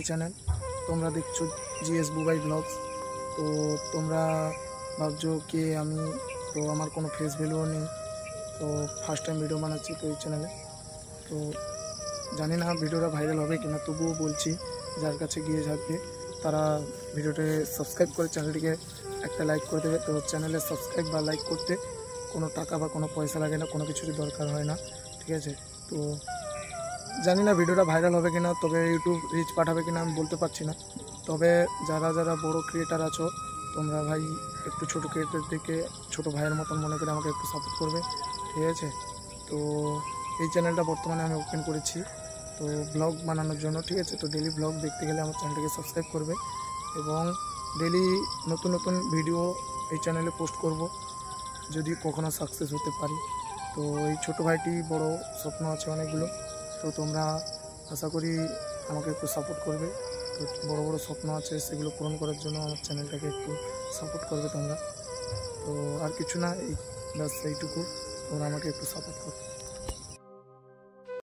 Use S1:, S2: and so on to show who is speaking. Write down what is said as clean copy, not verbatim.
S1: Channel, তোমরা দেখছো GS Bubai blogs. তো তোমরা ভাবছো কি আমি, তো আমার কোনো ফেস ভ্যালুও নেই, তো ফার্স্ট টাইম ভিডিও বানাচ্ছি তো এই চ্যানেলে। তো জানি না ভিডিওটা ভাইরাল হবে কিনা, তবুও বলছি যার কাছে গিয়ে থাকবে তারা ভিডিওতে সাবস্ক্রাইব করে চ্যানেলটিকে একটা লাইক করে দেবে। তো চ্যানেলে সাবস্ক্রাইব বা লাইক করতে কোনো টাকা বা কোনো পয়সা লাগে না, কোনো কিছুরই দরকার হয় না, ঠিক আছে। তো জানি না ভিডিওটা ভাইরাল হবে কিনা, তবে ইউটিউব রিচ পাঠাবে কিনা আমি বলতে পারছি না। তবে যারা যারা বড় ক্রিয়েটার আছো তোমরা ভাই একটু ছোটো ক্রিয়েটারদেরকে ছোটো ভাইয়ের মতন মনে করে আমাকে একটু সাপোর্ট করবে, ঠিক আছে। তো এই চ্যানেলটা বর্তমানে আমি ওপেন করেছি তো ব্লগ বানানোর জন্য, ঠিক আছে। তো ডেলি ব্লগ দেখতে গেলে আমার চ্যানেলটিকে সাবস্ক্রাইব করবে এবং ডেলি নতুন নতুন ভিডিও এই চ্যানেলে পোস্ট করব যদি কখনো সাকসেস হতে পারি। তো এই ছোটো ভাইটি বড় স্বপ্ন আছে অনেকগুলো, তো তোমরা আশা করি আমাকে একটু সাপোর্ট করবে। তো বড় বড় স্বপ্ন আছে, সেগুলো পূরণ করার জন্য আমার চ্যানেলটাকে একটু সাপোর্ট করবে তোমরা। তো আর কিছু না, এই ব্যাস এইটুকু, তোমরা আমাকে একটু সাপোর্ট করো।